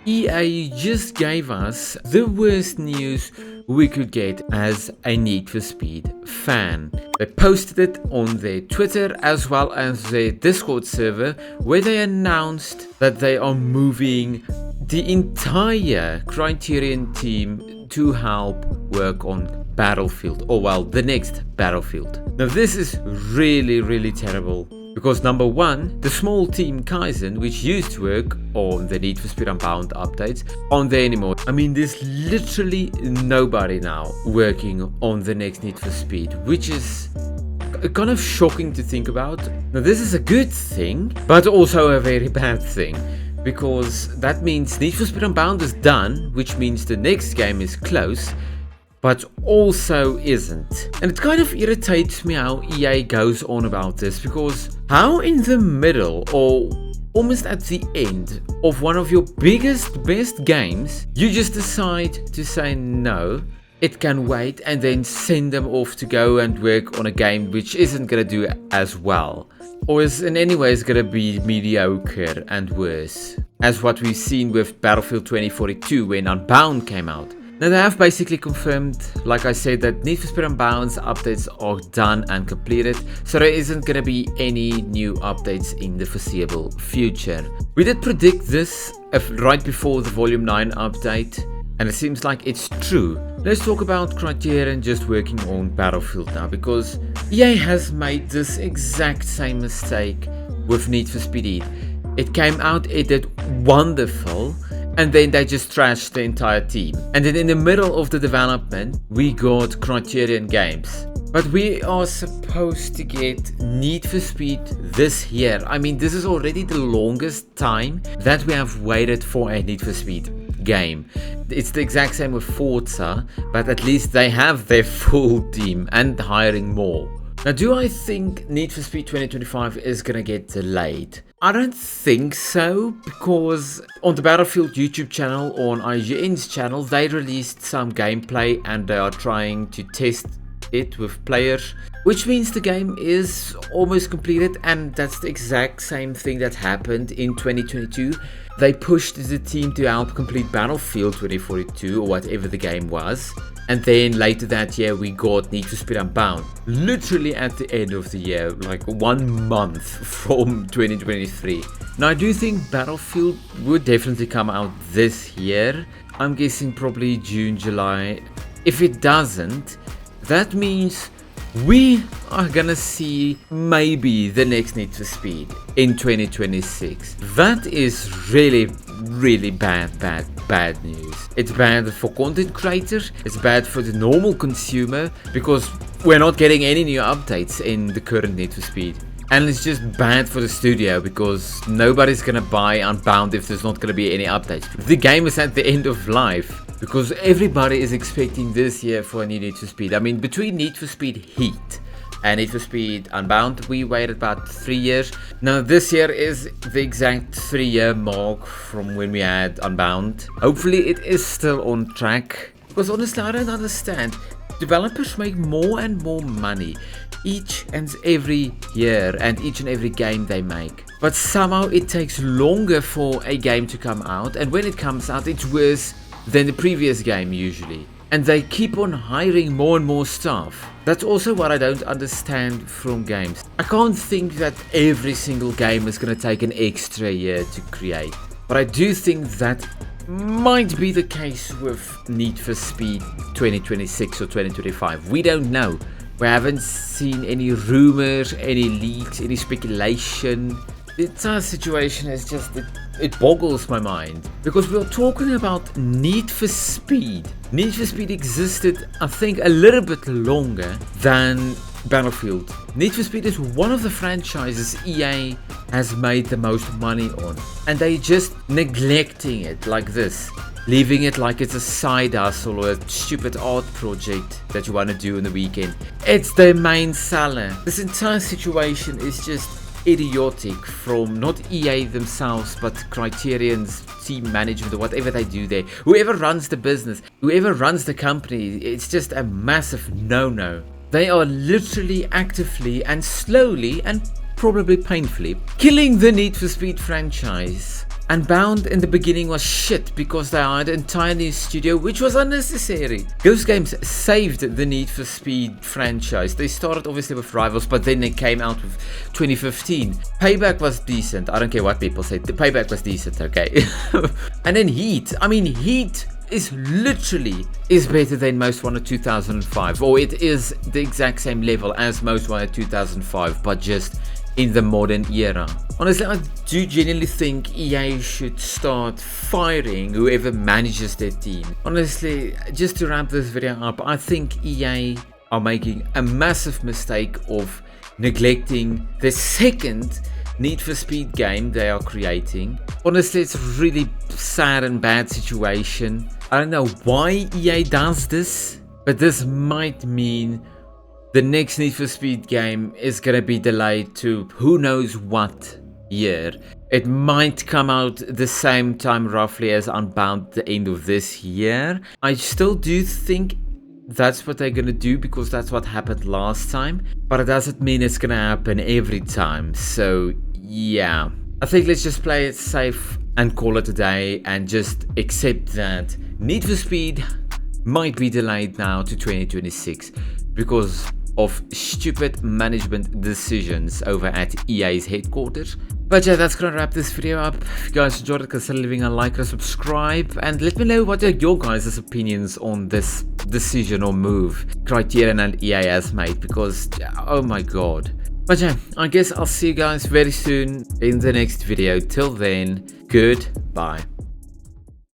EA just gave us the worst news we could get as a Need for Speed fan. They posted it on their Twitter as well as their Discord server, where they announced that they are moving the entire Criterion team to help work on Battlefield, or well, the next Battlefield. Now this is really terrible, because number one, the small team Kaizen, which used to work on the Need for Speed Unbound updates, aren't there anymore. I mean, there's literally nobody now working on the next Need for Speed, which is kind of shocking to think about. Now this is a good thing, but also a very bad thing, because that means Need for Speed Unbound is done, which means the next game is close, but also isn't. And it kind of irritates me how EA goes on about this, because how in the middle or almost at the end of one of your best games, you just decide to say no, it can wait, and then send them off to go and work on a game which isn't gonna do as well, or is in any way is gonna be mediocre and worse, as what we've seen with Battlefield 2042 when Unbound came out. Now they have basically confirmed, like I said, that Need for Speed Unbound's updates are done and completed, so there isn't gonna be any new updates in the foreseeable future. We did predict this right before the Volume 9 update, and it seems like it's true. Let's talk about Criterion just working on Battlefield now, because EA has made this exact same mistake with Need for Speed Heat. It came out, it did wonderful, and then they just trashed the entire team. And then in the middle of the development, we got Criterion games. But we are supposed to get Need for Speed this year. I mean, this is already the longest time that we have waited for a Need for Speed game. It's the exact same with Forza, but at least they have their full team and hiring more. Now, do I think Need for Speed 2025 is gonna get delayed? I don't think so, because on the Battlefield YouTube channel, or on IGN's channel, they released some gameplay and they are trying to test it with players, which means the game is almost completed, and that's the exact same thing that happened in 2022. They pushed the team to help complete Battlefield 2042 or whatever the game was, and then later that year we got Need for Speed Unbound, literally at the end of the year, like 1 month from 2023. Now I do think Battlefield would definitely come out this year. I'm guessing probably June, July. If it doesn't, that means we are gonna see maybe the next Need for Speed in 2026. That is really bad news. It's bad for content creators, it's bad for the normal consumer, because we're not getting any new updates in the current Need for Speed. And it's just bad for the studio, because nobody's gonna buy Unbound if there's not gonna be any updates. The game is at the end of life, because everybody is expecting this year for a new Need for Speed. I mean, between Need for Speed Heat and Need for Speed Unbound, we waited about 3 years. Now this year is the exact 3-year mark from when we had Unbound. Hopefully it is still on track, because honestly I don't understand. Developers make more and more money each and every year and each and every game they make, but somehow it takes longer for a game to come out, and when it comes out it's worse than the previous game usually. And they keep on hiring more and more staff. That's also what I don't understand from games. I can't think that every single game is going to take an extra year to create. But I do think that might be the case with Need for Speed 2026 or 2025. We don't know. We haven't seen any rumors, any leaks, any speculation. The entire situation is just, it boggles my mind, because we're talking about Need for Speed. Need for Speed existed, I think, a little bit longer than Battlefield. Need for Speed is one of the franchises EA has made the most money on, and they just neglecting it like this, leaving it like it's a side hustle or a stupid art project that you want to do on the weekend. It's their main seller. This entire situation is just idiotic from not EA themselves, but Criterion's team management or whatever they do there. Whoever runs the business, whoever runs the company, it's just a massive no-no. They are literally actively and slowly and probably painfully killing the Need for Speed franchise. Unbound in the beginning was shit because they hired an entire new studio, which was unnecessary. Ghost Games saved the Need for Speed franchise. They started obviously with Rivals, but then they came out with 2015. Payback was decent. I don't care what people say. The Payback was decent, okay? And then Heat. I mean, Heat is better than Most Wanted 2005, or it is the exact same level as Most Wanted 2005, but just in the modern era. Honestly, I do genuinely think EA should start firing whoever manages their team. Honestly, just to wrap this video up, I think EA are making a massive mistake of neglecting the second Need for Speed game they are creating. Honestly, it's a really sad and bad situation. I don't know why EA does this, but this might mean the next Need for Speed game is gonna be delayed to who knows what year. It might come out the same time roughly as Unbound the end of this year. I still do think that's what they're gonna do because that's what happened last time, but it doesn't mean it's gonna happen every time. So yeah, I think let's just play it safe and call it a day and just accept that Need for Speed might be delayed now to 2026 because of stupid management decisions over at EA's headquarters. But yeah, that's gonna wrap this video up. If you guys enjoyed it, consider leaving a like and subscribe, and let me know what are your guys' opinions on this decision or move Criterion and EA has made, because oh my god. But yeah, I guess I'll see you guys very soon in the next video. Till then, goodbye.